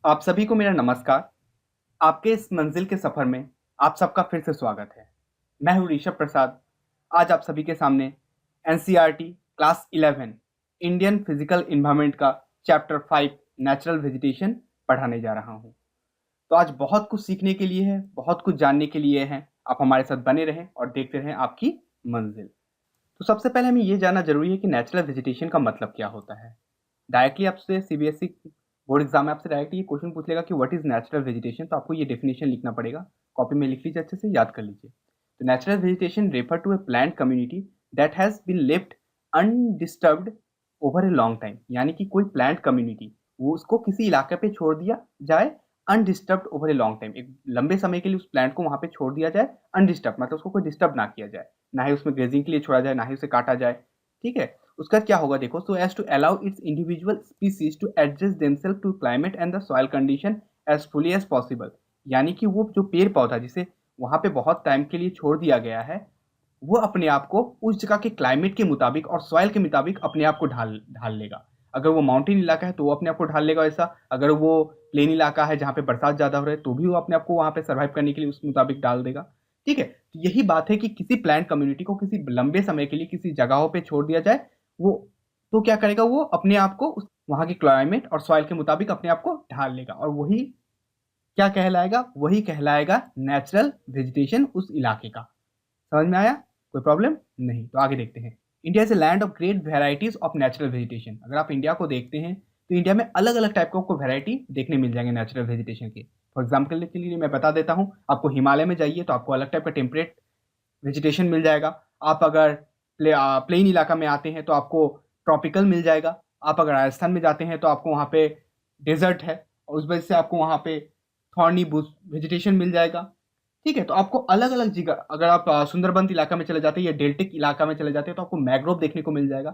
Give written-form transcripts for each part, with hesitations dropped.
आप सभी को मेरा नमस्कार। आपके इस मंजिल के सफ़र में आप सबका फिर से स्वागत है। मैं हूँ ऋषभ प्रसाद। आज आप सभी के सामने NCERT class 11 Indian physical environment का चैप्टर 5 नेचुरल वेजिटेशन पढ़ाने जा रहा हूँ। तो आज बहुत कुछ सीखने के लिए है, बहुत कुछ जानने के लिए है। आप हमारे साथ बने रहें और देखते रहें आपकी मंजिल। तो सबसे पहले हमें ये जानना ज़रूरी है कि नेचुरल वेजिटेशन का मतलब क्या होता है। डायरेक्टली आपसे सीबीएसई बोर्ड एग्जाम में आपसे डायरेक्टली ये क्वेश्चन पूछ लेगा कि व्हाट इज नेचुरल वेजिटेशन, तो आपको ये डेफिनेशन लिखना पड़ेगा। कॉपी में लिख लीजिए, अच्छे से याद कर लीजिए। तो natural vegetation refer to a plant community that has been left undisturbed over a long time, यानी कि कोई प्लांट कम्युनिटी वो उसको किसी इलाके पे छोड़ दिया जाए undisturbed over a long time, एक लंबे समय के लिए उस प्लांट को वहां पे छोड़ दिया जाए अनडिस्टर्ब, मतलब उसको कोई डिस्टर्ब ना किया जाए, ना ही उसमें ग्रेजिंग के लिए छोड़ा जाए, ना ही उसे काटा जाए। ठीक है, उसका क्या होगा देखो, so as to allow its individual species to adjust themselves to climate and the soil condition as fully as possible, यानी कि वो जो पेड़ पौधा जिसे वहां पे बहुत टाइम के लिए छोड़ दिया गया है वो अपने आप को उस जगह के क्लाइमेट के मुताबिक और सॉइल के मुताबिक अपने आप को ढाल ढाल लेगा। अगर वो माउंटेन इलाका है तो वो अपने आप को ढाल लेगा वैसा, अगर वो प्लेन इलाका है जहाँ पे बरसात ज़्यादा हो रहा है तो भी वो अपने आप को वहाँ पे सर्वाइव करने के लिए उस मुताबिक डाल देगा। ठीक है, तो यही बात है कि किसी प्लांट कम्युनिटी को किसी लंबे समय के लिए किसी जगहों पे छोड़ दिया जाए, वो तो क्या करेगा, वो अपने आप को उस वहाँ के क्लाइमेट और सॉइल के मुताबिक अपने आप को ढाल लेगा, और वही क्या कहलाएगा, वही कहलाएगा नेचुरल वेजिटेशन उस इलाके का। समझ में आया? कोई प्रॉब्लम नहीं? तो आगे देखते हैं। India is a land of great varieties of natural vegetation. अगर आप इंडिया को देखते हैं तो इंडिया में अलग अलग टाइप का आपको वेराइटी देखने मिल जाएंगे नेचुरल वेजिटेशन के। फॉर एग्जाम्पल के लिए मैं बता देता हूँ, आपको हिमालय में जाइए तो आपको अलग टाइप का टेम्परेट वेजिटेशन मिल जाएगा। आप अगर प्लेन इलाका में आते हैं तो आपको ट्रॉपिकल मिल जाएगा। आप अगर राजस्थान में जाते हैं तो आपको वहाँ पे डेजर्ट है और उस वजह से आपको वहाँ पे थॉर्नी बुश वेजिटेशन मिल जाएगा। ठीक है, तो आपको अलग अलग जगह, अगर आप सुंदरबन इलाका में चले जाते हैं या डेल्टिक इलाका में चले जाते हैं तो आपको मैग्रोव देखने को मिल जाएगा।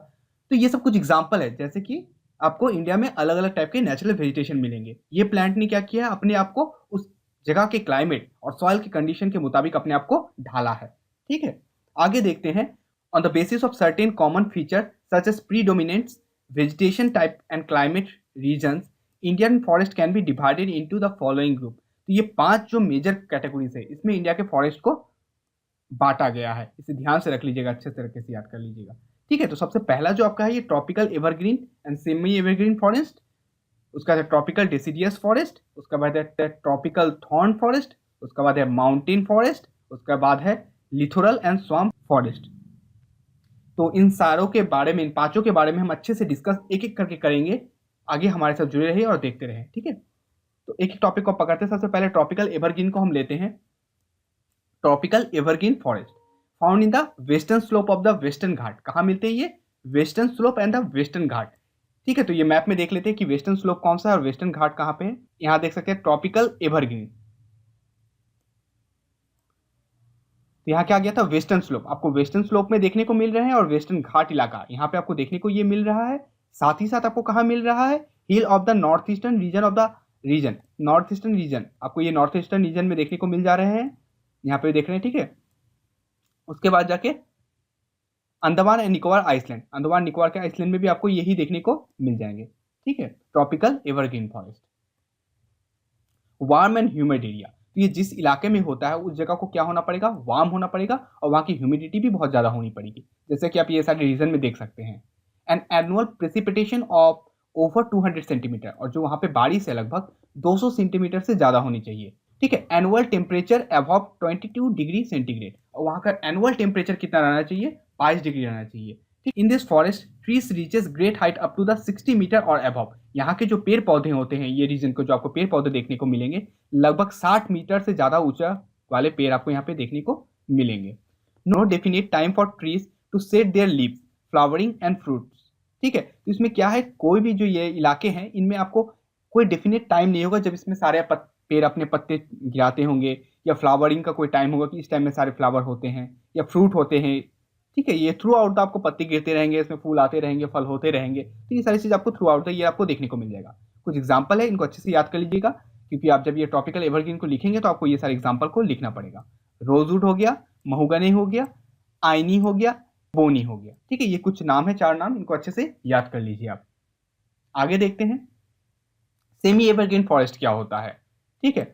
तो ये सब कुछ एग्जाम्पल है, जैसे कि आपको इंडिया में अलग अलग टाइप के नेचुरल वेजिटेशन मिलेंगे। ये प्लांट ने क्या किया है, अपने आप को उस जगह के क्लाइमेट और सॉइल की कंडीशन के मुताबिक अपने आप को ढाला है। ठीक है, आगे देखते हैं। On the basis of certain common feature such as predominant vegetation type and climate regions, Indian forest can be divided into the following group। तो ये 5 जो मेजर कैटेगरीज है इसमें इंडिया के फॉरेस्ट को बांटा गया है। इसे ध्यान से रख लीजिएगा, अच्छे तरीके से याद कर लीजिएगा। ठीक है, तो सबसे पहला जो आपका है ये tropical evergreen and semi evergreen forest, उसका बाद है ट्रॉपिकल डेसिडियस फॉरेस्ट, उसका बाद है ट्रॉपिकल थॉर्न फॉरेस्ट, उसका बाद है माउंटेन फॉरेस्ट, उसका बाद है लिथोरल एंड स्वाम्प फॉरेस्ट। तो इन सारों के बारे में, इन पांचों के बारे में हम अच्छे से डिस्कस एक एक करके करेंगे। आगे हमारे साथ जुड़े रहिए और देखते रहें। ठीक है, तो एक एक टॉपिक को पकड़ते हैं। सबसे पहले ट्रॉपिकल एवरग्रीन को हम लेते हैं। Tropical evergreen forest found in the western slope of the western Ghat. कहाँ मिलते हैं ये? Western slope and the western Ghat. ठीक है, तो ये मैप में देख लेते हैं कि वेस्टर्न स्लोप कौन सा है और वेस्टर्न घाट कहाँ पे है। यहाँ देख सकते हैं ट्रॉपिकल एवरग्रीन। तो यहाँ क्या गया था, वेस्टर्न स्लोप आपको वेस्टर्न स्लोप में देखने को मिल रहे हैं, और वेस्टर्न घाट इलाका यहाँ पे आपको देखने को ये मिल रहा है। साथ ही साथ आपको कहाँ मिल रहा है, hill of the north eastern region of the region, north eastern region आपको ये नॉर्थ ईस्टर्न रीजन में देखने को मिल जा रहे हैं, यहाँ पे देख रहे हैं। ठीक है, उसके बाद जाके अंडमान एंड निकोबार आइसलैंड, अंडमान निकोबार के आइसलैंड में भी आपको यही देखने को मिल जाएंगे। ठीक है, tropical evergreen forest. Warm and humid area, तो ये जिस इलाके में होता है उस जगह को क्या होना पड़ेगा, वार्म होना पड़ेगा, और वहाँ की ह्यूमिडिटी भी बहुत ज़्यादा होनी पड़ेगी, जैसे कि आप ये सारे रीजन में देख सकते हैं। And annual precipitation of over 200 centimetre, और जो वहाँ पे बारिश है लगभग 200 सेंटीमीटर से ज़्यादा होनी चाहिए। ठीक है, annual temperature above 22 degree centigrade, और वहाँ का एनुअल टेम्परेचर कितना रहना चाहिए, 22 डिग्री रहना चाहिए। In this forest trees reaches great height up to the 60 metre और अबव। यहाँ के जो पेड़ पौधे होते हैं, ये रीजन को जो आपको पेड़ पौधे देखने को मिलेंगे, लगभग 60 मीटर से ज्यादा ऊंचा वाले पेड़ आपको यहाँ पे देखने को मिलेंगे। No definite time for trees to set their leaves, flowering and fruits. ठीक है, तो इसमें क्या है, कोई भी जो ये इलाके हैं इनमें आपको कोई डेफिनेट टाइम नहीं होगा जब इसमें सारे पेड़ अपने पत्ते गिराते होंगे, या फ्लावरिंग का कोई टाइम होगा कि इस टाइम में सारे फ्लावर होते हैं या फ्रूट होते हैं। ठीक है, ये थ्रू आउट आपको पत्ते गिरते रहेंगे, इसमें फूल आते रहेंगे, फल होते रहेंगे, तो ये सारी चीज़ आपको थ्रू आउट ये आपको देखने को मिल जाएगा। कुछ एग्जाम्पल है, इनको अच्छे से याद कर लीजिएगा, क्योंकि आप जब ये ट्रॉपिकल एवरग्रीन को लिखेंगे तो आपको ये सारे एग्जाम्पल को लिखना पड़ेगा। रोजवुड हो गया, महुगनी हो गया, आइनी हो गया, बोनी हो गया। ठीक है, ये कुछ नाम है, 4 नाम, इनको अच्छे से याद कर लीजिए आप। आगे देखते हैं। सेमी एवरग्रीन फॉरेस्ट क्या होता है, ठीक है।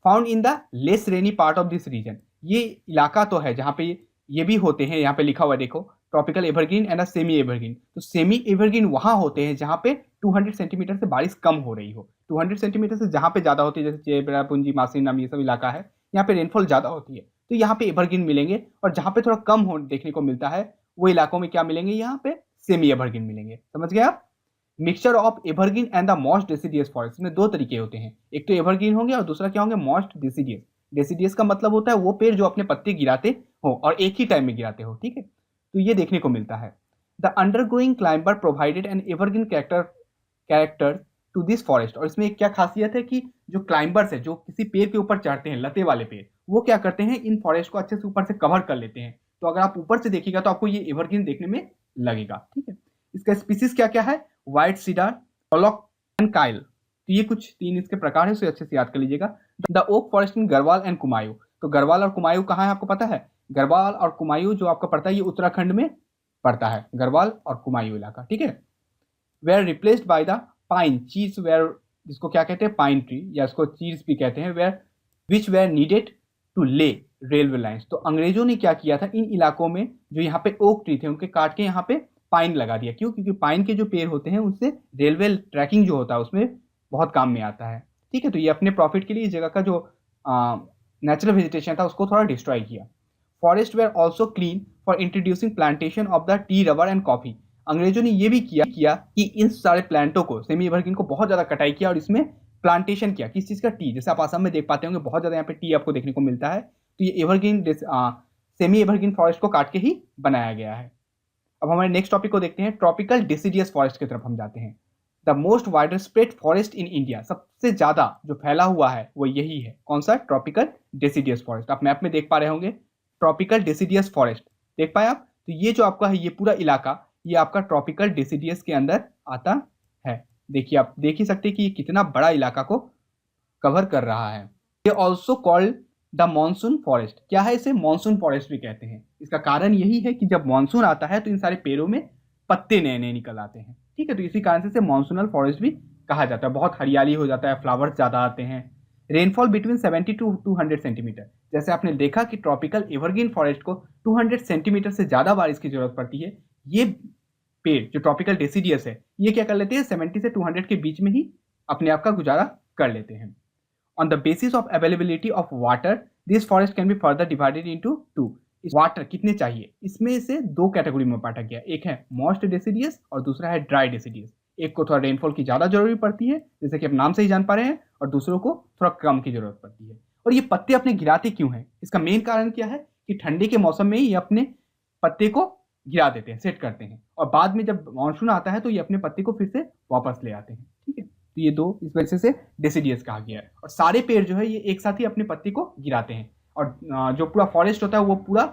Found in the less rainy part of this region, ये इलाका तो है जहाँ पे ये भी होते हैं, यहाँ पे लिखा हुआ है देखो, tropical evergreen and semi evergreen. तो सेमी एवरग्रीन वहाँ होते हैं जहाँ पे 200 सेंटीमीटर से बारिश कम हो रही हो। 200 सेंटीमीटर से जहाँ पे ज़्यादा होती है, जैसे चेरापूंजी, मासीनाम, ये सब इलाका है, यहाँ पे रेनफॉल ज़्यादा होती है, तो यहाँ पे एवरग्रीन मिलेंगे। और जहाँ पे थोड़ा कम हो देखने को मिलता है, वो इलाकों में क्या मिलेंगे, यहाँ पे सेमी एवरग्रीन मिलेंगे। समझ गए आप। Mixture of evergreen and the most deciduous forest में दो तरीके होते हैं, एक तो एवरग्रीन होंगे और दूसरा क्या होंगे, मॉस्ट डेसिडियस। डेसिडियस का मतलब होता है वो पेड़ जो अपने पत्ते गिराते हो और एक ही टाइम में गिराते हो, ठीक है। तो ये देखने को मिलता है। The undergrowing climber provided an evergreen character to this forest. और इसमें एक क्या खासियत है कि जो क्लाइंबर्स है, जो किसी पेड़ के ऊपर चढ़ते हैं, लते वाले पेड़, वो क्या करते हैं, इन फॉरेस्ट को अच्छे से ऊपर से कवर कर लेते हैं। तो अगर आप ऊपर से देखिएगा तो आपको ये एवरग्रीन देखने में लगेगा, ठीक है। इसका स्पीसीज क्या क्या है, व्हाइट सीडर, होलॉक एंड काइल। तो ये कुछ 3 इसके प्रकार है, उसे अच्छे से याद कर लीजिएगा। The oak forest in Garhwal and Kumaon. तो गढ़वाल और कुमायूं कहाँ है आपको पता है, गढ़वाल और कुमायूं जो आपको पड़ता है ये उत्तराखंड में पड़ता है, गढ़वाल और कुमायूं इलाका, ठीक है। Were replaced by the pine चीज, वेयर, जिसको क्या कहते हैं, पाइन ट्री, या इसको चीज भी कहते हैं, were which were needed to lay railway lines. तो अंग्रेजों ने क्या किया था, इन इलाकों में जो यहाँ पे ओक ट्री थे उनके काट के यहाँ पे पाइन लगा दिया। क्यों, क्योंकि पाइन के जो पेड़ होते हैं उससे रेलवे ट्रैकिंग जो होता है उसमें बहुत काम में आता है, ठीक है। तो ये अपने प्रॉफिट के लिए इस जगह का जो नेचुरल वेजिटेशन था उसको थोड़ा डिस्ट्रॉय किया। Forest were also clean for introducing plantation of the tea, rubber and coffee. अंग्रेजों ने ये भी किया कि इन सारे प्लांटों को, सेमी एवरग्रीन को बहुत ज़्यादा कटाई किया और इसमें प्लांटेशन किया। किस चीज़ का, टी। जैसे आप आसाम में देख पाते होंगे बहुत ज़्यादा यहाँ पे टी आपको देखने को मिलता है। तो ये एवरग्रीन सेमी एवरग्रीन फॉरेस्ट को काट के ही बनाया गया है। अब हमारे नेक्स्ट टॉपिक को देखते हैं, ट्रॉपिकल डिसिडियस फॉरेस्ट की तरफ हम जाते हैं। The most wider spread forest in India, सबसे ज्यादा जो फैला हुआ है वो यही है, कौन सा, ट्रॉपिकल डिसिडियस फॉरेस्ट। आप मैप में देख पा रहे होंगे ट्रॉपिकल डिसिडियस फॉरेस्ट, देख पाए आप। तो ये जो आपका है ये पूरा इलाका, ये आपका ट्रॉपिकल डिसिडियस के अंदर आता है। देखिए, आप देख ही सकते हैं कि ये कितना बड़ा इलाका को कवर कर रहा है। ये also called the monsoon forest. क्या है, इसे मानसून फॉरेस्ट भी कहते हैं। इसका कारण यही है कि जब मानसून आता है तो इन सारे पेड़ों में पत्ते नए नए निकल आते हैं, ठीक है। तो इसी कारण से इसे मानसूनल फॉरेस्ट भी कहा जाता है। बहुत हरियाली हो जाता है, फ्लावर्स ज़्यादा आते हैं। Rainfall between 70 to 200 centimetre. जैसे आपने देखा कि ट्रॉपिकल एवरग्रीन फॉरेस्ट को 200 सेंटीमीटर से ज़्यादा बारिश की जरूरत पड़ती है, ये पेड़ जो ट्रॉपिकल डेसिडियस है ये क्या कर लेते हैं, 70 से 200 के बीच में ही अपने आप का गुजारा कर लेते हैं। On the basis of availability of water, this forest can be further divided into two. इस वाटर कितने चाहिए, इसमें से 2 कैटेगरी में बांटा गया, एक है मॉस्ट डेसिडियस और दूसरा है ड्राई डेसिडियस। एक को थोड़ा रेनफॉल की ज़्यादा जरूरी पड़ती है, जैसे कि आप नाम से ही जान पा रहे हैं, और दूसरों को थोड़ा कम की जरूरत पड़ती है। और ये पत्ते अपने गिराते क्यों हैं, इसका मेन कारण क्या है कि ठंडी के मौसम में ये अपने पत्ते को गिरा देते हैं, सेट करते हैं, और बाद में जब मानसून आता है तो ये अपने पत्ते को फिर से वापस ले आते हैं, ठीक है। तो ये 2 इस वजह से डेसिडियस कहा गया है। और सारे पेड़ जो है ये एक साथ ही अपने पत्ते को गिराते हैं, और जो पूरा फॉरेस्ट होता है वो पूरा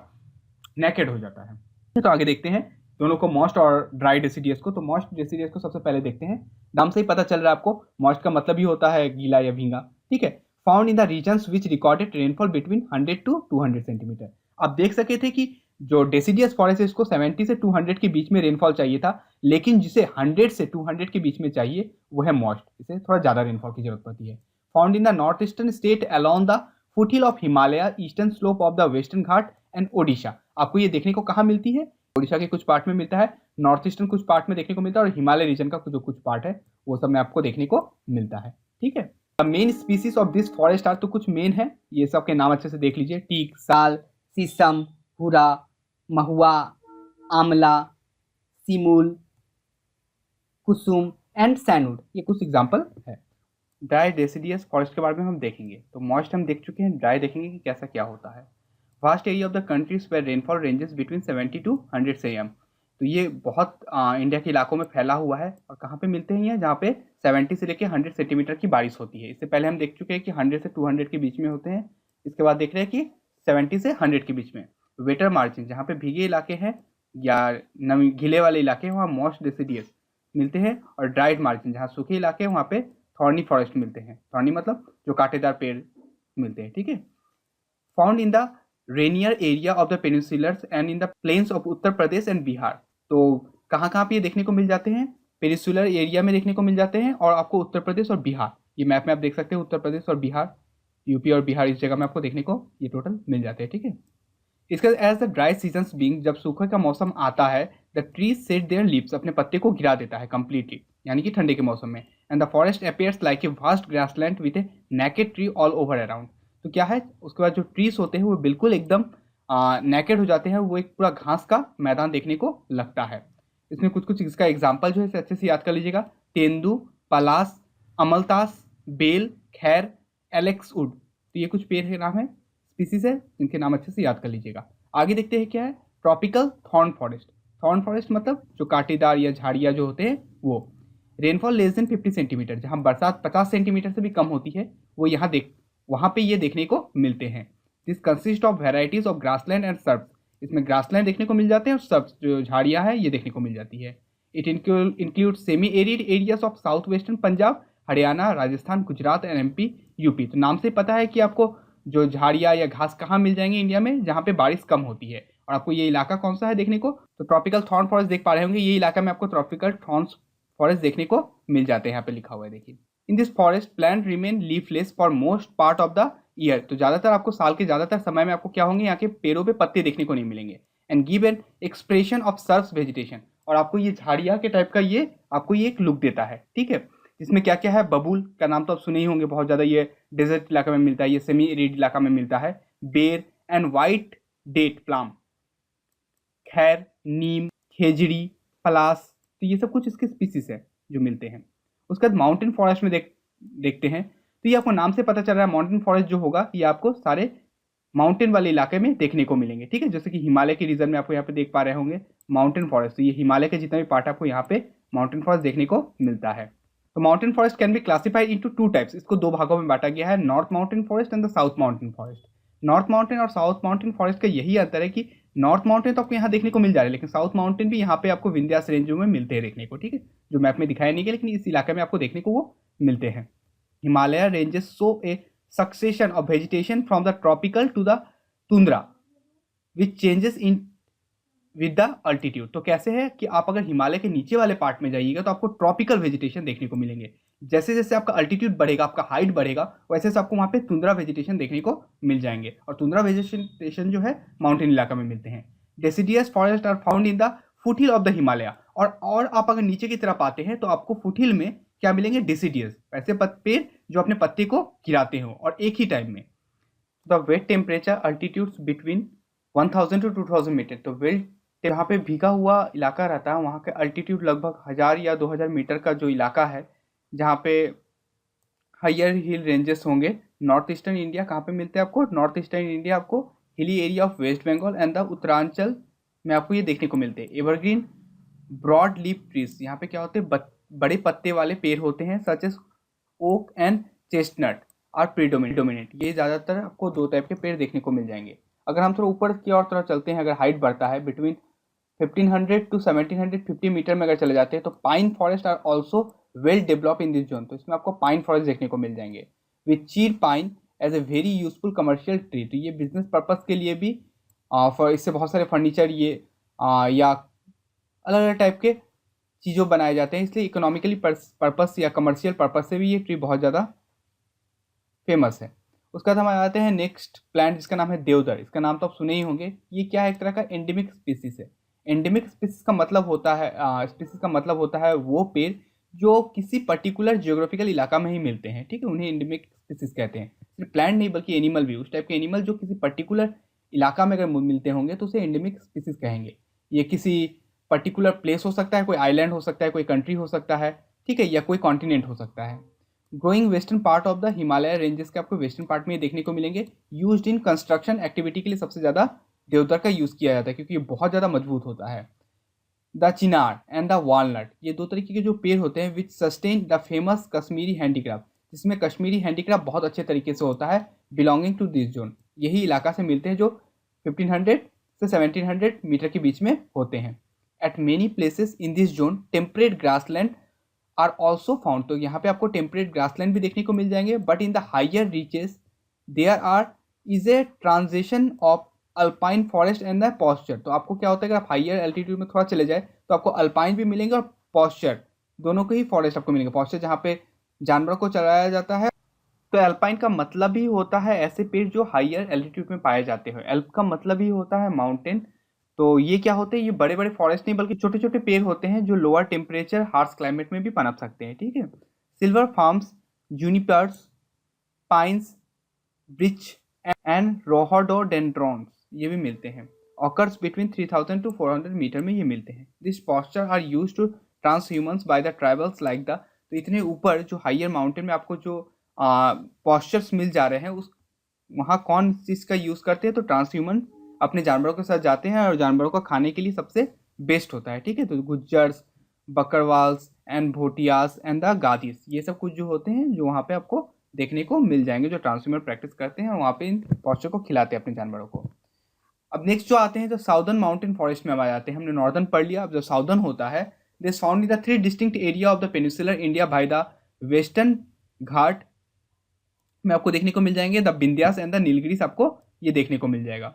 नेकेड हो जाता है। तो आगे देखते हैं दोनों को, मॉस्ट और ड्राई डेसिडियस को। तो मॉस्ट डेसिडियस को सबसे पहले देखते हैं। नाम से ही पता चल रहा है आपको, मॉस्ट का मतलब ही होता है गीला या भींगा, ठीक है। Found in the regions which recorded rainfall between 100 to 200 centimetre. आप देख सके थे कि जो डेसिडियस फॉरेस्ट है इसको 70 से 200 के बीच में रेनफॉल चाहिए था, लेकिन जिसे 100 से 200 के बीच में चाहिए वो है मॉस्ट, इसे थोड़ा ज़्यादा रेनफॉल की जरूरत पड़ती है। Found in the north eastern state along the foothill of Himalaya, eastern slope of the western Ghat and Odisha. आपको ये देखने को कहाँ मिलती है, ओडिशा के कुछ पार्ट में मिलता है, नॉर्थ ईस्टर्न कुछ पार्ट में देखने को मिलता है, और हिमालय रीजन का जो कुछ पार्ट है वो सब में आपको देखने को मिलता है, ठीक है। The main species of this forest are, तो कुछ मेन है, ये सब के नाम अच्छे से देख लीजिए, टीक, साल, शीशम, हुरा, महुआ, आमला, सीमूल, कुसुम एंड सैनवुड, ये कुछ एग्जाम्पल है। ड्राई डेसिडियस फॉरेस्ट के बारे में हम देखेंगे। तो मॉस्ट हम देख चुके हैं, ड्राई देखेंगे कि कैसा क्या होता है। Vast area of the countries where rainfall ranges between 70 to 100 cm। तो ये बहुत इंडिया के इलाकों में फैला हुआ है, और कहाँ पे मिलते हैं ये, जहाँ पे 70 से लेकर 100 सेंटीमीटर की बारिश होती है। इससे पहले हम देख चुके हैं कि 100 से 200 के बीच में होते हैं, इसके बाद देख रहे हैं कि 70 से 100 के बीच में। वेटर मार्जिन, जहाँ पे भीगे इलाके हैं या नमी गीले वाले इलाके हैं, वहाँ मॉस्ट डेसिडियस मिलते हैं, और ड्राइड मार्जिन जहाँ सूखे इलाके हैं वहाँ पे थॉर्नी फॉरेस्ट मिलते हैं। थॉर्नी मतलब जो कांटेदार पेड़ मिलते हैं, ठीक है। Found in the rainier area of the peninsulars and in the plains of Uttar Pradesh and Bihar. तो कहाँ कहाँ पे ये देखने को मिल जाते हैं, पेनिनसुलर एरिया में देखने को मिल जाते हैं, और आपको उत्तर प्रदेश और बिहार ये मैप में आप देख सकते हैं उत्तर प्रदेश और बिहार, यूपी और बिहार इस जगह में आपको देखने को ये टोटल मिल जाते हैं। ठीक है, इसका as the dry seasons being, जब सूखे का मौसम आता है, the tree set their leaves, अपने पत्ते को गिरा देता है कंप्लीटली, यानी कि ठंडे के मौसम में। And the forest appears like a vast grassland with A naked tree all over around. तो क्या है, उसके बाद जो ट्रीज होते हैं वो बिल्कुल एकदम नेकेड हो जाते हैं, वो एक पूरा घास का मैदान देखने को लगता है। इसमें कुछ कुछ इसका एग्जाम्पल जो है इसे अच्छे से याद कर लीजिएगा। तेंदू, पलास, अमलतास, बेल, खैर, एलेक्स वुड। तो ये कुछ पेड़ के नाम है, स्पीसीज है, इनके नाम अच्छे से याद कर लीजिएगा। आगे देखते हैं क्या है, tropical thorn forest. Thorn forest मतलब जो कांटेदार या झाड़ियाँ जो होते हैं वो। रेनफॉल लेस देन 50 सेंटीमीटर, जहाँ बरसात 50 सेंटीमीटर से भी कम होती है, वो यहाँ वहाँ पे ये देखने को मिलते हैं। This consist of varieties of grassland and shrubs. इसमें ग्रासलैंड देखने को मिल जाते हैं और सर्ब्स जो झाड़ियाँ हैं ये देखने को मिल जाती है। It include semi arid areas of south western Punjab, Haryana, Rajasthan, Gujarat and MP, UP. तो नाम से पता है कि आपको जो झाड़ियाँ या घास कहाँ मिल जाएंगे इंडिया में, जहाँ पे बारिश कम होती है। और आपको ये इलाका कौन सा है देखने को, तो ट्रॉपिकल थॉर्न फॉरेस्ट देख पा रहे होंगे, ये इलाका में आपको ट्रॉपिकल थॉर्न फॉरेस्ट देखने को मिल जाते हैं। यहाँ पे लिखा हुआ है देखिए, इन this forest plant remain leafless for most part of the year. तो ज़्यादातर आपको साल के ज़्यादातर समय में आपको क्या होंगे, यहाँ के पेड़ों पे पत्ते देखने को नहीं मिलेंगे। And give an expression of Surf vegetation, और आपको ये झाड़ियाँ के टाइप का ये आपको ये एक लुक देता है। ठीक है, इसमें क्या क्या है, बबूल का नाम तो आप सुने ही होंगे बहुत ज़्यादा, ये डेजर्ट इलाका में मिलता है, ये सेमी एरिड इलाका में मिलता है। बेर एंड वाइट डेट प्लाम, खैर, नीम, खेजड़ी, पलास। तो ये सब कुछ इसके स्पीसीज है जो मिलते हैं। उसके बाद माउंटेन फॉरेस्ट में देखते हैं, तो ये आपको नाम से पता चल रहा है माउंटेन फॉरेस्ट जो होगा ये आपको सारे माउंटेन वाले इलाके में देखने को मिलेंगे। ठीक है, जैसे कि हिमालय के रीजन में आपको यहाँ पे देख पा रहे होंगे माउंटेन फॉरेस्ट। तो ये हिमालय के जितना भी पार्ट आपको यहाँ पे माउंटेन फॉरेस्ट देखने को मिलता है। तो mountain forest can be classified into two types, इसको दो भागों में बांटा गया है, north mountain forest and the south mountain forest. North mountain और साउथ माउंटेन फॉरेस्ट का यही अंतर है कि नॉर्थ माउंटेन तो आपको यहाँ देखने को मिल जा रहा है, लेकिन साउथ माउंटेन भी यहाँ पे आपको विंध्यास रेंज में मिलते हैं देखने को। ठीक है, जो मैप में दिखाया नहीं गया, लेकिन इस इलाके में आपको देखने को वो मिलते हैं। Himalaya ranges show a succession of vegetation from the tropical to the tundra which changes in with the altitude. तो कैसे है कि आप अगर हिमालय के नीचे वाले पार्ट में जाइएगा तो आपको ट्रॉपिकल वेजिटेशन देखने को मिलेंगे। जैसे जैसे आपका अल्टीट्यूड बढ़ेगा, आपका हाइट बढ़ेगा, वैसे से आपको वहाँ पे तुंद्रा वेजिटेशन देखने को मिल जाएंगे। और तुंद्रा वेजिटेशन जो है माउंटेन इलाका में मिलते हैं। Deciduous forest are found in the foothill of the Himalaya. और आप अगर नीचे की तरफ आते हैं तो आपको फुटहिल में क्या मिलेंगे, डेसिडियस, ऐसे पेड़ जो अपने पत्ते को गिराते हो और एक ही टाइम में। The wet temperature altitudes between 1000 to 2000 metre. तो वेट जहाँ पे भीगा हुआ इलाका रहता है वहाँ का अल्टीट्यूड लगभग 1000 या 2000 मीटर का जो इलाका है, जहाँ पे हायर हिल रेंजेस होंगे। नॉर्थ ईस्टर्न इंडिया कहाँ पे मिलते हैं आपको, नॉर्थ ईस्टर्न इंडिया आपको hilly area of West Bengal and the Uttaranchal में आपको ये देखने को मिलते हैं। एवरग्रीन ब्रॉड लीफ ट्रीज, यहाँ पे क्या होते हैं, बड़े पत्ते वाले पेड़ होते हैं, such as oak and chestnut are predominate. ये ज़्यादातर आपको दो टाइप के पेड़ देखने को मिल जाएंगे। अगर हम थोड़ा ऊपर की और तरफ चलते हैं, अगर हाइट बढ़ता है बिटवीन 1500 to 1750 मीटर में अगर चले जाते हैं तो pine forest are also well develop in this zone. तो इसमें आपको पाइन फॉरेस्ट देखने को मिल जाएंगे with chir pine as a very useful commercial tree. तो ये बिजनेस पर्पस के लिए भी इससे बहुत सारे फर्नीचर ये या अलग अलग टाइप के चीज़ों बनाए जाते हैं, इसलिए इकोनॉमिकली पर्पस या कमर्शियल पर्पस से भी ये ट्री बहुत ज़्यादा फेमस है। उसके बाद हम आ जाते हैं नेक्स्ट प्लांट जिसका नाम है देवदार। इसका नाम तो आप सुने ही होंगे। ये क्या है, एक तरह का एंडेमिक स्पीसीज है। एंडेमिक स्पीसीज का मतलब होता है वो पेड़ जो किसी पर्टिकुलर जियोग्राफिकल इलाका में ही मिलते हैं। ठीक है, उन्हें एंडेमिक स्पीसीज कहते हैं। सिर्फ प्लांट नहीं बल्कि एनिमल भी, उस टाइप के एनिमल जो किसी पर्टिकुलर इलाका में अगर मिलते होंगे तो उसे एंडेमिक स्पीसीज कहेंगे। ये किसी पर्टिकुलर प्लेस हो सकता है, कोई आइलैंड हो सकता है, कोई कंट्री हो सकता है, ठीक है, या कोई कॉन्टिनेंट हो सकता है। Growing western part of the Himalaya ranges के आपको वेस्टर्न पार्ट में देखने को मिलेंगे। यूज्ड इन कंस्ट्रक्शन एक्टिविटी के लिए सबसे ज़्यादा देवदार का यूज़ किया जाता है क्योंकि ये बहुत ज़्यादा मजबूत होता है। The chinar and the walnut, ये दो तरीके के जो पेड़ होते हैं which sustain the famous Kashmiri handicraft, जिसमें कश्मीरी हैंडीक्राफ्ट बहुत अच्छे तरीके से होता है, बिलोंगिंग टू दिस जोन। यही इलाका से मिलते हैं जो 1500 से 1700 मीटर के बीच में होते हैं। At many places in this zone temperate grassland are also found. तो यहाँ पे आपको टेम्परेट ग्रासलैंड भी देखने को मिल जाएंगे, but in the higher reaches there are is a transition of alpine forest and the pasture. तो आपको क्या होता है, अगर आप हाइयर एल्टीट्यूड में थोड़ा चले जाए तो आपको अल्पाइन भी मिलेंगे और पॉस्चर दोनों के ही फॉरेस्ट आपको मिलेंगे। पॉस्चर जहाँ पे जानवरों को चलाया जाता है। तो एल्पाइन का मतलब ही होता है ऐसे पेड़ जो हाइयर एल्टीट्यूड में पाए जाते हैं। एल्प का मतलब ही होता है माउंटेन। तो ये क्या होते हैं, ये बड़े बड़े फॉरेस्ट नहीं बल्कि छोटे छोटे पेड़ होते हैं जो लोअर टेम्परेचर हार्श क्लाइमेट में भी पनप सकते हैं। ठीक है। Silver farms, junipers, pines, birch and rhododendrons ये भी मिलते हैं। ऑकर्स बिटवीन 3000 टू 400 मीटर में ये मिलते हैं। This pasture are use to transhumance by the tribals like the. तो इतने ऊपर जो हाइयर माउंटेन में आपको जो पॉस्चर्स मिल जा रहे हैं, उस वहाँ कौन चीज़ का यूज़ करते हैं, तो ट्रांस ह्यूमन अपने जानवरों के साथ जाते हैं और जानवरों को खाने के लिए सबसे बेस्ट होता है। ठीक है। तो गुज्जर्स, बकरवाल्स एंड भोटियास एंड द गादिस ये सब कुछ जो होते हैं जो वहाँ पे आपको देखने को मिल जाएंगे, जो ट्रांसह्यूमर प्रैक्टिस करते हैं और वहाँ पे इन पॉस्चर को खिलाते हैं अपने जानवरों को। अब नेक्स्ट जो आते हैं तो साउदर्न माउंटेन फॉरेस्ट में आ जाते हैं। हमने नॉर्दर्न पढ़ लिया। अब जो साउदर्न होता है, this found in the 3 distinct area of the peninsular India by the western Ghat में आपको देखने को मिल जाएंगे। The Vindhyas and the Nilgiris आपको ये देखने को मिल जाएगा।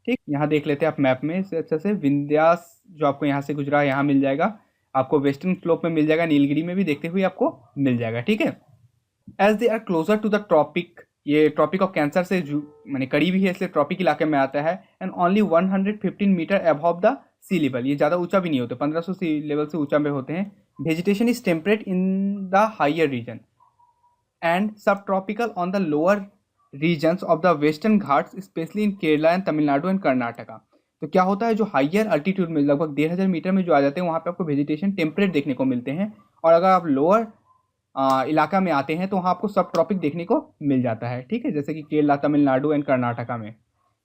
ठीक, यहाँ देख लेते हैं आप मैप में इससे अच्छे से। विंध्यास जो आपको यहाँ से गुजरा है यहाँ मिल जाएगा, आपको वेस्टर्न स्लोप में मिल जाएगा, नीलगिरी में भी देखते हुए आपको मिल जाएगा। ठीक है। As they are closer to the tropic, ये ट्रॉपिक ऑफ कैंसर से मैंने करीब ही है इसलिए ट्रॉपिक इलाके में आता है। And only 115 metres above the sea level, ये ज़्यादा ऊंचा भी नहीं होते, 1500 सी लेवल से ऊंचा में होते हैं। Vegetation is temperate in the higher region and subtropical on the lower regions of the western Ghats specially in Kerala and Tamil Nadu and Karnataka. तो क्या होता है, जो हाइयर अल्टीट्यूड में लगभग 1500 मीटर में जो आ जाते हैं वहाँ पे आपको वेजिटेशन टेम्परेट देखने को मिलते हैं। और अगर आप लोअर इलाका में आते हैं तो वहाँ आपको सब ट्रॉपिक देखने को मिल जाता है। ठीक है। जैसे कि केरला, तमिलनाडु एंड कर्नाटका में।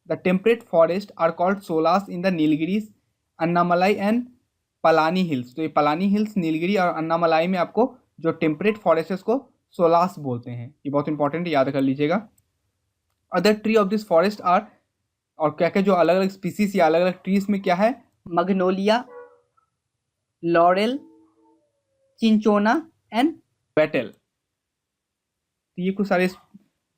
The temperate forest are called sholas in the Nilgiris, Annamalai and Palani hills. तो ये पलानी हिल्स, नीलगिरी और अन्नामलाई में आपको जो टेम्परेट फॉरेस्ट है उसको सोलास बोलते हैं। ये बहुत इंपॉर्टेंट है, याद कर लीजिएगा। Other tree of this forest are, और क्या क्या जो अलग अलग स्पीसीज या अलग अलग ट्रीज में क्या है, मग्नोलिया, लॉरेल, चिंचोना एंड बेटेल। तो ये कुछ सारे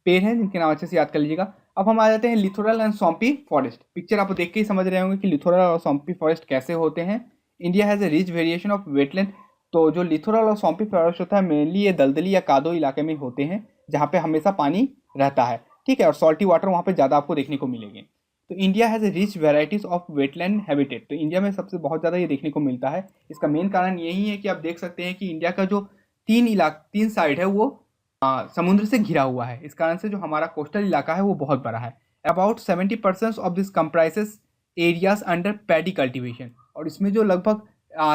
पेड़ हैं जिनके नाम अच्छे से याद कर लीजिएगा। अब हम आ जाते हैं लिथोरल एंड सॉम्पी फॉरेस्ट। पिक्चर आप देख के ही समझ रहे होंगे कि लिथोरल और सॉम्पी फॉरेस्ट कैसे होते हैं। India has a rich variation of wetland. तो जो लिथोरल और सॉम्पी फॉरेस्ट होता है मेनली ये दलदली या कादो इलाके में होते हैं जहाँ पे हमेशा पानी रहता है। ठीक है। और सॉल्टी वाटर वहाँ पे ज़्यादा आपको देखने को मिलेंगे। तो India has a rich varieties of wetland habitat. तो इंडिया में सबसे बहुत ज़्यादा ये देखने को मिलता है। इसका मेन कारण यही है कि आप देख सकते हैं कि इंडिया का जो तीन साइड है वो समुद्र से घिरा हुआ है। इस कारण से जो हमारा कोस्टल इलाका है वो बहुत बड़ा है। About 70% of this comprises areas under paddy cultivation. और इसमें जो लगभग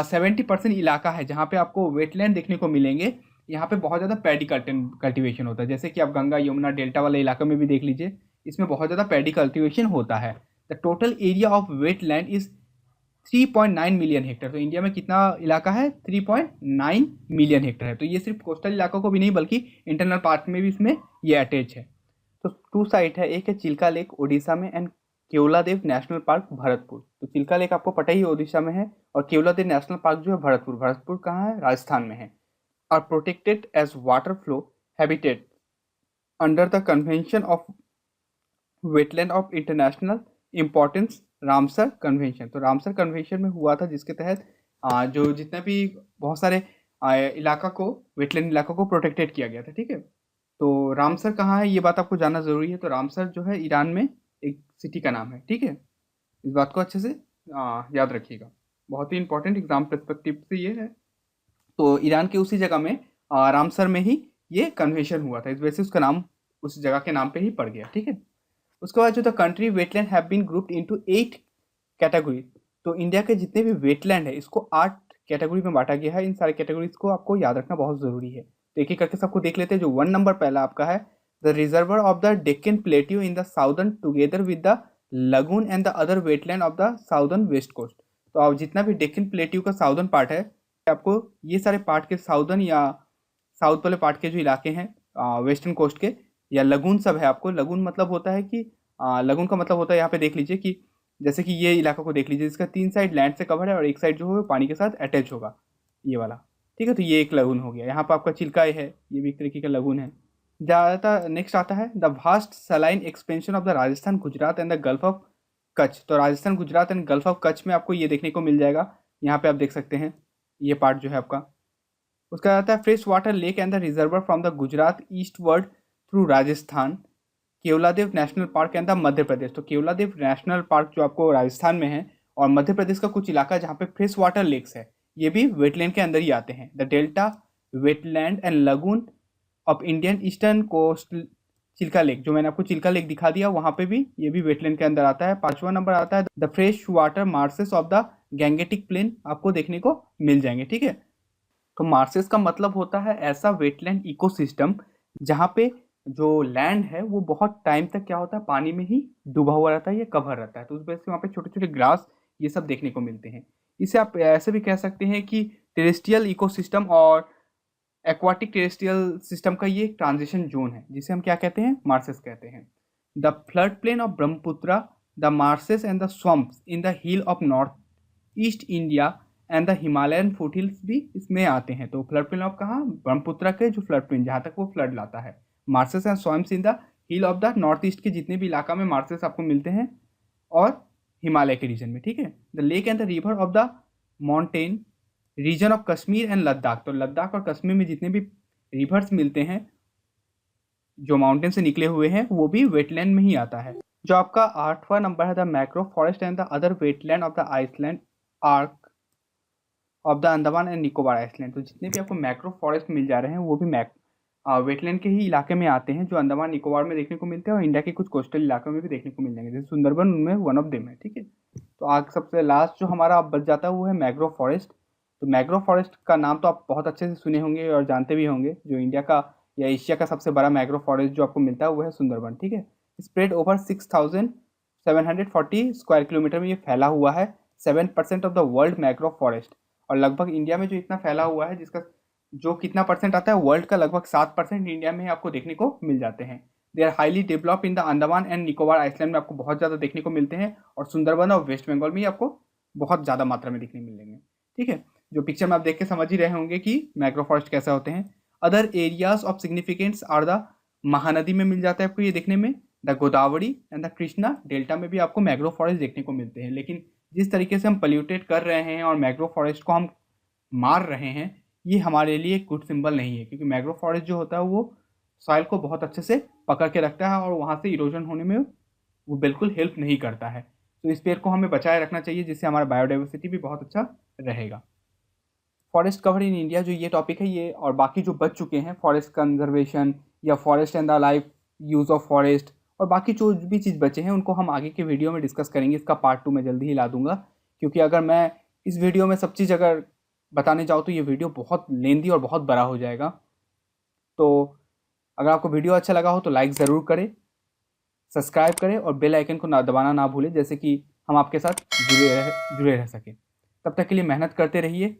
70% इलाका है जहाँ पे आपको वेटलैंड देखने को मिलेंगे, यहाँ पे बहुत ज़्यादा पैडी कल्टीवेशन होता है। जैसे कि आप गंगा यमुना डेल्टा वाले इलाकों में भी देख लीजिए, इसमें बहुत ज़्यादा पैडी कल्टीवेशन होता है। The total area of wetland is 3.9 million Hector. तो इंडिया में कितना इलाका है, 3.9 मिलियन हेक्टर है। तो ये सिर्फ कोस्टल इलाकों को भी नहीं बल्कि इंटरनल पार्ट में भी इसमें ये अटैच है। तो 2 साइट है, एक है चिल्का लेक उड़ीसा में and Keoladeo national park Bharatpur. तो चिल्का लेक आपको पता ही उड़ीसा में है और केवलादेव नेशनल पार्क जो है भरतपुर। भरतपुर कहाँ है, राजस्थान में है। Are protected as waterfowl habitat under the convention of wetland of international importance, Ramsar Convention. तो रामसर कन्वेंशन में हुआ था जिसके तहत जो जितने भी बहुत सारे इलाका को, वेटलैंड इलाका को प्रोटेक्टेड किया गया था। ठीक है। तो रामसर कहाँ है ये बात आपको जानना ज़रूरी है। तो रामसर जो है ईरान में एक सिटी का नाम है। ठीक है। इस बात को अच्छे से याद रखिएगा, बहुत ही इंपॉर्टेंट एग्जाम पर्सपेक्टिव से ये है। तो ईरान के उसी जगह में रामसर में ही ये कन्वेंशन हुआ था, इस वजह से उसका नाम उस जगह के नाम पे ही पड़ गया। ठीक है। उसके बाद जो the country wetland have been grouped into 8 category. तो इंडिया के जितने भी वेटलैंड है इसको 8 कैटेगरी में बांटा गया है। इन सारे कैटेगरीज को आपको याद रखना बहुत ज़रूरी है। तो एक एक करके सबको देख लेते हैं। जो 1 नंबर पहला आपका है, the reservoir of the Deccan plateau in the southern together with the lagoon and the other wetland of the southern west coast. तो आप जितना भी डेक्कन प्लेट्यू का साउदर्न पार्ट है, आपको ये सारे पार्ट के साउदर्न या साउथ वाले पार्ट के जो इलाके हैं वेस्टर्न कोस्ट के, या लगून सब है। आपको लगून मतलब होता है कि लगून का मतलब होता है, यहाँ पे देख लीजिए कि जैसे कि ये इलाका को देख लीजिए, इसका 3 साइड लैंड से कवर है और एक साइड जो है पानी के साथ अटैच होगा, ये वाला। ठीक है। तो ये एक लगून हो गया। यहाँ पर आपका चिल्काई है, ये भी एक तरीके का लगून है। ज़्यादातर नेक्स्ट आता है the vast saline expansion of the Rajasthan, Gujarat and the gulf of Kutch. तो Rajasthan, Gujarat and gulf of Kutch में आपको ये देखने को मिल जाएगा। यहाँ पे आप देख सकते हैं ये पार्ट जो है आपका, उसका आता है fresh water lake and the reservoir from the Gujarat eastward through Rajasthan, Keoladeo national park and the Madhya Pradesh. तो केवलादेव नेशनल पार्क जो आपको राजस्थान में है, और मध्य प्रदेश का कुछ इलाका जहाँ पे फ्रेश वाटर लेक्स है, ये भी वेटलैंड के अंदर ही आते हैं। The delta wetland and lagoon of Indian eastern coast, Chilka lake, जो मैंने आपको चिल्का लेक दिखा दिया, वहाँ पे भी ये भी वेटलैंड के अंदर आता है। 5वां नंबर आता है the fresh water marshes of the Gangetic plain, आपको देखने को मिल जाएंगे। ठीक है, तो मार्सेस का मतलब होता है ऐसा वेटलैंड इकोसिस्टम जहाँ पे जो लैंड है वो बहुत टाइम तक क्या होता है, पानी में ही डूबा हुआ रहता है, ये कवर रहता है। तो उस वजह से वहाँ पे छोटे छोटे ग्रास ये सब देखने को मिलते हैं। इसे आप ऐसे भी कह सकते हैं कि टेरेस्ट्रियल इकोसिस्टम और एक्वाटिक टेरेस्ट्रियल सिस्टम का ये एक ट्रांजिशन जोन है, जिसे हम क्या कहते हैं, मार्सेस कहते हैं। The flood plain of Brahmaputra, the marshes and the swamps in the hill of north east India and the Himalayan foothills भी इसमें आते हैं। तो फ्लड प्लेन ऑफ कहाँ, ब्रह्मपुत्रा के जो फ्लड प्लेन जहाँ तक वो फ्लड लाता है, marshes and swamps in the hill of the north east के जितने भी इलाका में मार्सेस आपको मिलते हैं, और हिमालय के रीजन में। ठीक है, the lake and the river of the mountain region of Kashmir and Ladakh. तो लद्दाख और कश्मीर में जितने भी रिवर्स मिलते हैं जो माउंटेन से निकले हुए हैं, वो भी वेटलैंड में ही आता है। जो आपका 8वां नंबर है the mangrove forest and the other wetland of the island arc of the Andaman and Nicobar island. तो जितने भी आपको मैक्रो फॉरेस्ट मिल जा रहे हैं वो भी वेटलैंड के ही इलाके में आते हैं, जो अंडमान निकोबार में देखने को मिलते हैं और इंडिया के कुछ कोस्टल इलाकों में भी देखने को मिल जाएंगे, जैसे सुंदरबन उनमें वन ऑफ देम है। ठीक है, तो आज सबसे लास्ट जो हमारा बच जाता है वो है मैग्रोव फॉरेस्ट। तो मैग्रोव फॉरेस्ट का नाम तो आप बहुत अच्छे से सुने होंगे और जानते भी होंगे। जो इंडिया का या एशिया का सबसे बड़ा मैग्रोव फॉरेस्ट जो आपको मिलता है वो है सुंदरबन। ठीक है, स्प्रेड ओवर 6740 स्क्वायर किलोमीटर में ये फैला हुआ है। 7% of the world mangrove forest, और लगभग इंडिया में जो इतना फैला हुआ है, जिसका जो कितना परसेंट आता है वर्ल्ड का, लगभग 7% इंडिया में आपको देखने को मिल जाते हैं। They are highly develop in the Andaman and Nicobar island में आपको बहुत ज़्यादा देखने को मिलते हैं, और सुंदरबन और वेस्ट बंगाल में ही आपको बहुत ज़्यादा मात्रा में देखने मिलेंगे। ठीक है, जो पिक्चर में आप देख के समझ ही रहे होंगे कि मैग्रो फॉरेस्ट कैसा होते हैं। Other areas of significance are the Mahanadi में मिल जाता है आपको ये देखने में, the Godavari and the Krishna delta में भी आपको मैग्रो फॉरेस्ट देखने को मिलते हैं। लेकिन जिस तरीके से हम पल्यूटेट कर रहे हैं और मैग्रो फॉरेस्ट को हम मार रहे हैं, ये हमारे लिए गुड सिंबल नहीं है, क्योंकि मैग्रो फॉरेस्ट जो होता है वो सॉइल को बहुत अच्छे से पकड़ के रखता है और वहाँ से इरोजन होने में वो बिल्कुल हेल्प नहीं करता है। तो इस पेड़ को हमें बचाए रखना चाहिए, जिससे हमारा बायोडाइवर्सिटी भी बहुत अच्छा रहेगा। फॉरेस्ट कवर इन इंडिया जो ये टॉपिक है, ये और बाकी जो बच चुके हैं, फॉरेस्ट कंजर्वेशन या forest and the life use of forest, और बाकी जो भी चीज़ बचे हैं उनको हम आगे के वीडियो में डिस्कस करेंगे। इसका पार्ट 2 मैं जल्दी ही ला दूंगा, क्योंकि अगर मैं इस वीडियो में सब चीज़ अगर बताने जाऊँ तो ये वीडियो बहुत लेंदी और बहुत बड़ा हो जाएगा। तो अगर आपको वीडियो अच्छा लगा हो तो लाइक ज़रूर करें, सब्सक्राइब करें और बेल आइकन को दबाना ना भूलें, जैसे कि हम आपके साथ जुड़े रह सकें। तब तक के लिए मेहनत करते रहिए,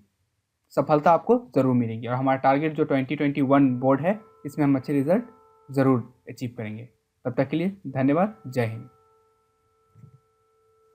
सफलता आपको ज़रूर मिलेगी, और हमारा टारगेट जो 2021 बोर्ड है, इसमें हम अच्छे रिजल्ट ज़रूर अचीव करेंगे। तब तक के लिए धन्यवाद, जय हिंद।